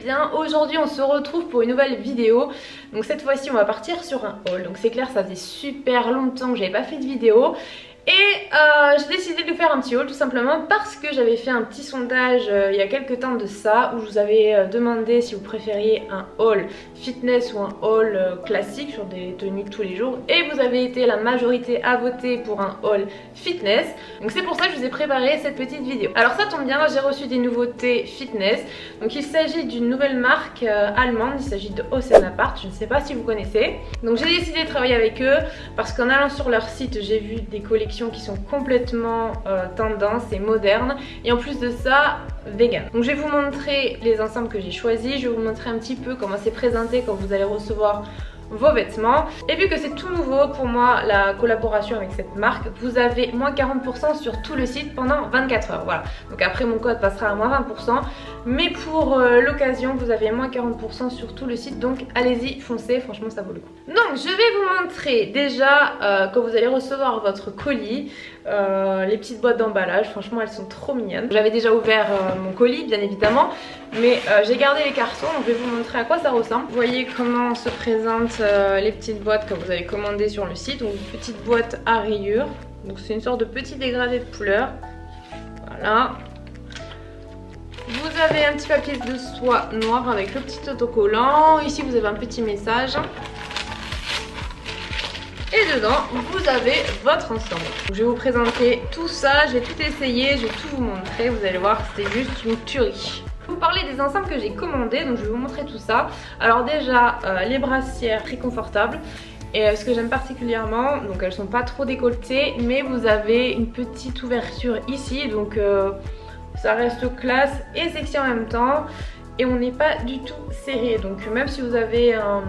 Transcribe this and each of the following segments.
bien, aujourd'hui on se retrouve pour une nouvelle vidéo. Donc cette fois-ci on va partir sur un haul. Donc c'est clair, ça faisait super longtemps que j'avais pas fait de vidéo. Et j'ai décidé de faire un petit haul tout simplement parce que j'avais fait un petit sondage il y a quelques temps de ça où je vous avais demandé si vous préfériez un haul fitness ou un haul classique sur des tenues de tous les jours, et vous avez été la majorité à voter pour un haul fitness. Donc c'est pour ça que je vous ai préparé cette petite vidéo. Alors ça tombe bien, j'ai reçu des nouveautés fitness. Donc il s'agit d'une nouvelle marque allemande, il s'agit de Osenapart, je ne sais pas si vous connaissez. Donc j'ai décidé de travailler avec eux parce qu'en allant sur leur site j'ai vu des collections qui sont complètement tendance et modernes, et en plus de ça vegan. Donc je vais vous montrer les ensembles que j'ai choisis, je vais vous montrer un petit peu comment c'est présenté quand vous allez recevoir vos vêtements. Et vu que c'est tout nouveau pour moi la collaboration avec cette marque, vous avez moins 40% sur tout le site pendant 24 heures. Voilà, donc après mon code passera à moins 20%, mais pour l'occasion vous avez moins 40% sur tout le site, donc allez-y, foncez, franchement ça vaut le coup. Donc je vais vous montrer déjà quand vous allez recevoir votre colis, les petites boîtes d'emballage. Franchement elles sont trop mignonnes. J'avais déjà ouvert mon colis bien évidemment, mais j'ai gardé les cartons, donc je vais vous montrer à quoi ça ressemble. Vous voyez comment se présentent les petites boîtes que vous avez commandées sur le site. Donc une petite boîte à rayures, donc c'est une sorte de petit dégradé de couleur. Voilà. Vous avez un petit papier de soie noir avec le petit autocollant. Ici vous avez un petit message. Et dedans, vous avez votre ensemble. Donc, je vais vous présenter tout ça, je vais tout essayer, je vais tout vous montrer. Vous allez voir, c'est juste une tuerie. Je vais vous parler des ensembles que j'ai commandés, donc je vais vous montrer tout ça. Alors déjà, les brassières très confortables. Et ce que j'aime particulièrement, donc elles sont pas trop décolletées, mais vous avez une petite ouverture ici, donc ça reste classe et sexy en même temps. Et on n'est pas du tout serré, donc même si vous avez un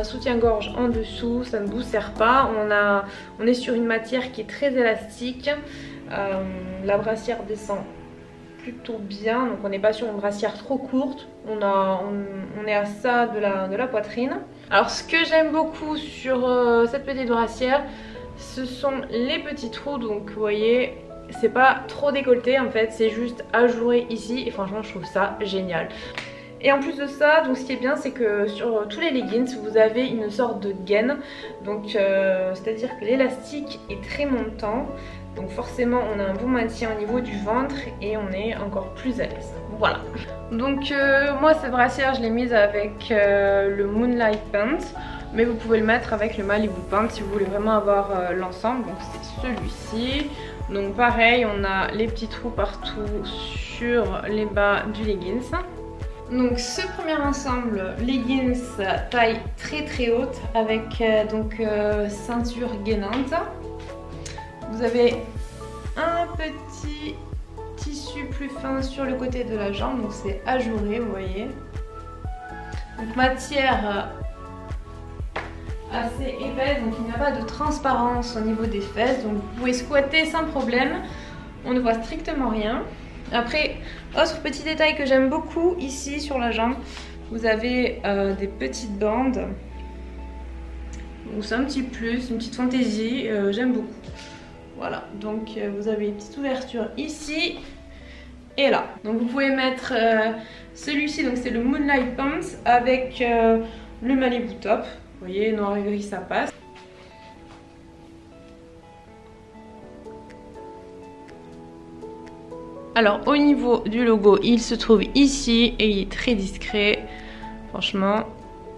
soutien-gorge en dessous, ça ne vous serre pas. On est sur une matière qui est très élastique. La brassière descend plutôt bien, donc on n'est pas sur une brassière trop courte. On est à ça de la poitrine. Alors ce que j'aime beaucoup sur cette petite brassière, ce sont les petits trous, donc vous voyez, c'est pas trop décolleté en fait, c'est juste ajouré ici, et franchement je trouve ça génial. Et en plus de ça, donc ce qui est bien, c'est que sur tous les leggings vous avez une sorte de gaine, donc c'est à dire que l'élastique est très montant, donc forcément on a un bon maintien au niveau du ventre et on est encore plus à l'aise. Voilà, donc moi cette brassière je l'ai mise avec le Moonlight Pant, mais vous pouvez le mettre avec le Malibu Pant si vous voulez vraiment avoir l'ensemble. Donc c'est celui-ci. Donc pareil, on a les petits trous partout sur les bas du leggings. Donc ce premier ensemble leggings taille très haute avec ceinture gainante. Vous avez un petit tissu plus fin sur le côté de la jambe, donc c'est ajouré, vous voyez. Donc matière assez épaisse, donc il n'y a pas de transparence au niveau des fesses, donc vous pouvez squatter sans problème, on ne voit strictement rien. Après, autre petit détail que j'aime beaucoup ici sur la jambe, vous avez des petites bandes, donc c'est un petit plus, une petite fantaisie, j'aime beaucoup. Voilà, donc vous avez une petite ouverture ici et là. Donc vous pouvez mettre celui-ci, donc c'est le Moonlight Pants avec le Malibu Top. Vous voyez, noir et gris ça passe. Alors au niveau du logo, il se trouve ici et il est très discret. Franchement,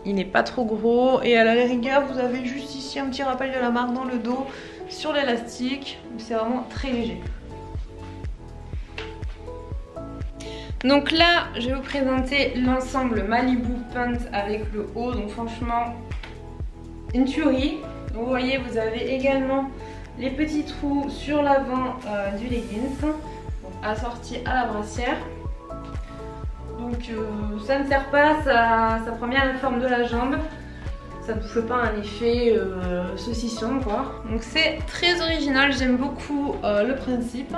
il n'est pas trop gros. Et à la rigueur, vous avez juste ici un petit rappel de la marque dans le dos sur l'élastique. C'est vraiment très léger. Donc là, je vais vous présenter l'ensemble Malibu Pant avec le haut. Donc franchement, une tuerie. Donc vous voyez, vous avez également les petits trous sur l'avant du leggings, assorti à la brassière. Donc ça ne sert pas, ça prend bien la forme de la jambe. Ça ne vous fait pas un effet saucisson quoi. Donc c'est très original, j'aime beaucoup le principe.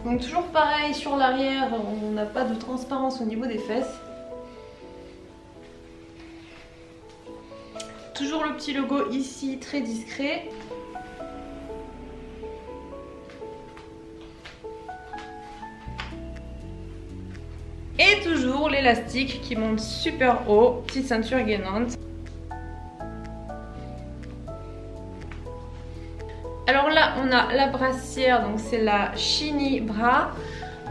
Donc toujours pareil sur l'arrière, on n'a pas de transparence au niveau des fesses. Toujours le petit logo ici, très discret. Et toujours autour l'élastique qui monte super haut, petite ceinture gainante. Alors là on a la brassière, donc c'est la Shiny Bra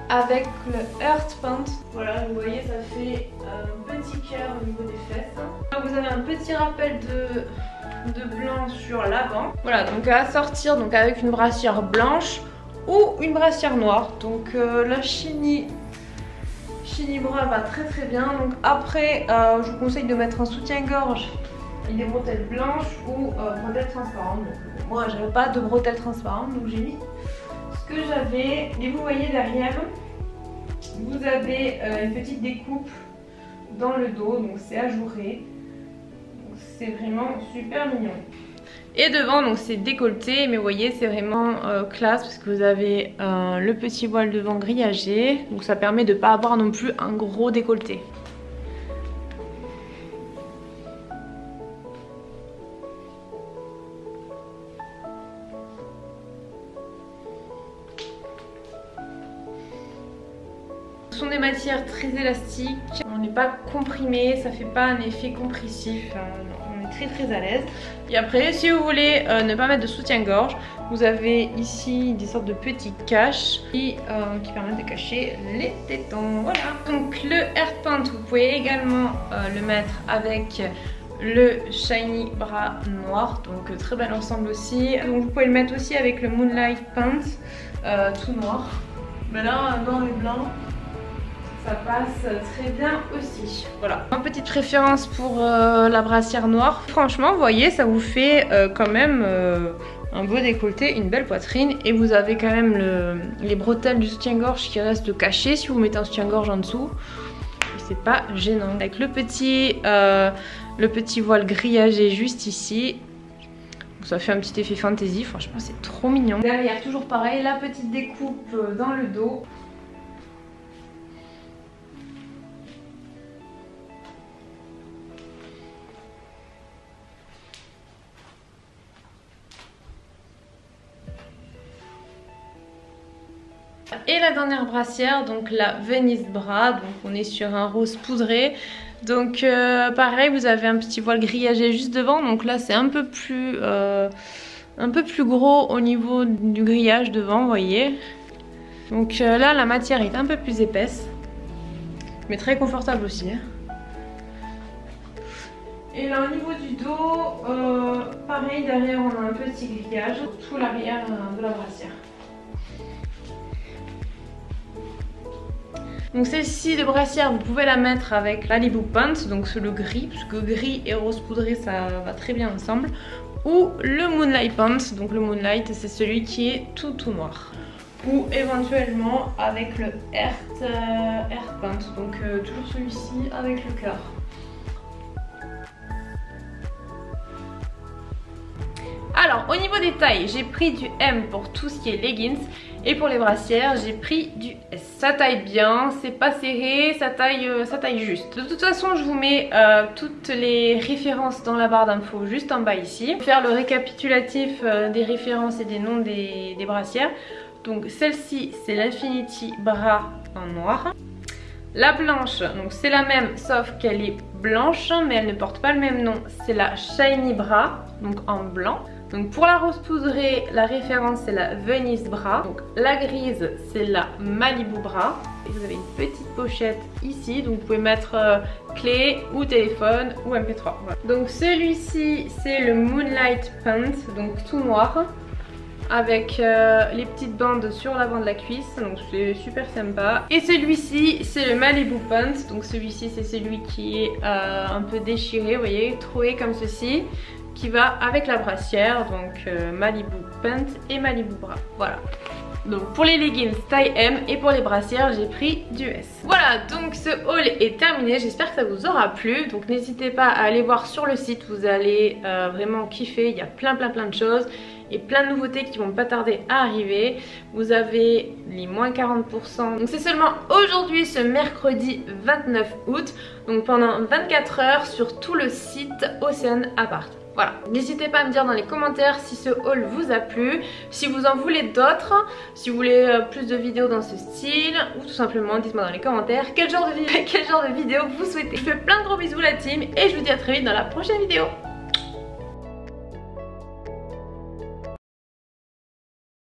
avec le Heart Pant. Voilà, vous voyez, ça fait un petit cœur au niveau des fesses. Alors vous avez un petit rappel de blanc sur l'avant. Voilà, donc à assortir donc avec une brassière blanche ou une brassière noire. Donc la Shiny Bra va très bien. Donc après, je vous conseille de mettre un soutien-gorge et des bretelles blanches ou bretelles transparentes. Donc, moi, j'avais pas de bretelles transparentes, donc j'ai mis ce que j'avais. Et vous voyez derrière, vous avez une petite découpe dans le dos, donc c'est ajouré. C'est vraiment super mignon. Et devant, donc c'est décolleté, mais vous voyez, c'est vraiment classe parce que vous avez le petit voile devant grillagé, donc ça permet de ne pas avoir non plus un gros décolleté. Ce sont des matières très élastiques, on n'est pas comprimé, ça fait pas un effet compressif, on est très à l'aise. Et après, si vous voulez ne pas mettre de soutien-gorge, vous avez ici des sortes de petites caches qui permettent de cacher les tétons. Voilà. Donc le Heart Pant, vous pouvez également le mettre avec le Shiny Bra noir, donc très bel ensemble aussi. Donc vous pouvez le mettre aussi avec le Moonlight Pant tout noir. Mais là, noir et blanc, ça passe très bien aussi. Voilà. Une petite préférence pour la brassière noire. Franchement, vous voyez, ça vous fait quand même un beau décolleté, une belle poitrine. Et vous avez quand même les bretelles du soutien-gorge qui restent cachées si vous mettez un soutien-gorge en dessous. C'est pas gênant. Avec le petit voile grillagé juste ici. Donc ça fait un petit effet fantasy. Franchement, c'est trop mignon. Derrière, toujours pareil, la petite découpe dans le dos. Et la dernière brassière, donc la Venice Bra, donc on est sur un rose poudré. Donc pareil, vous avez un petit voile grillagé juste devant, donc là c'est un peu plus gros au niveau du grillage devant, vous voyez. Donc là la matière est un peu plus épaisse, mais très confortable aussi. Et là au niveau du dos, pareil, derrière on a un petit grillage sur tout l'arrière de la brassière. Donc celle-ci de brassière, vous pouvez la mettre avec Malibu Pant, donc c'est le gris, parce que gris et rose poudré ça va très bien ensemble. Ou le Moonlight Pant, donc le Moonlight c'est celui qui est tout noir. Ou éventuellement avec le Heart Pant, donc toujours celui-ci avec le cœur. Alors au niveau des tailles, j'ai pris du M pour tout ce qui est leggings. Et pour les brassières, j'ai pris du S. Ça taille bien, c'est pas serré, ça taille juste. De toute façon, je vous mets toutes les références dans la barre d'infos juste en bas ici. Pour faire le récapitulatif des références et des noms des brassières. Donc celle-ci, c'est l'Infinity Bra en noir. La blanche, donc c'est la même sauf qu'elle est blanche mais elle ne porte pas le même nom. C'est la Shiny Bra, donc en blanc. Donc pour la rose poudrée, la référence c'est la Venice Bra. Donc la grise c'est la Malibu Bra. Et vous avez une petite pochette ici, donc vous pouvez mettre clé ou téléphone ou MP3. Voilà. Donc celui-ci c'est le Moonlight Pant, donc tout noir. Avec les petites bandes sur l'avant de la cuisse, donc c'est super sympa. Et celui-ci c'est le Malibu Pant, donc celui-ci c'est celui qui est un peu déchiré, vous voyez, troué comme ceci, qui va avec la brassière, donc Malibu Pant et Malibu Bra, voilà. Donc pour les leggings taille M et pour les brassières j'ai pris du S. Voilà, donc ce haul est terminé, j'espère que ça vous aura plu. Donc n'hésitez pas à aller voir sur le site, vous allez vraiment kiffer, il y a plein de choses. Et plein de nouveautés qui vont pas tarder à arriver. Vous avez les moins 40%. Donc c'est seulement aujourd'hui, ce mercredi 29 août. Donc pendant 24 heures sur tout le site Océane Apart. Voilà, n'hésitez pas à me dire dans les commentaires si ce haul vous a plu, si vous en voulez d'autres, si vous voulez plus de vidéos dans ce style, ou tout simplement dites-moi dans les commentaires quel genre de vidéo vous souhaitez. Je vous fais plein de gros bisous la team et je vous dis à très vite dans la prochaine vidéo.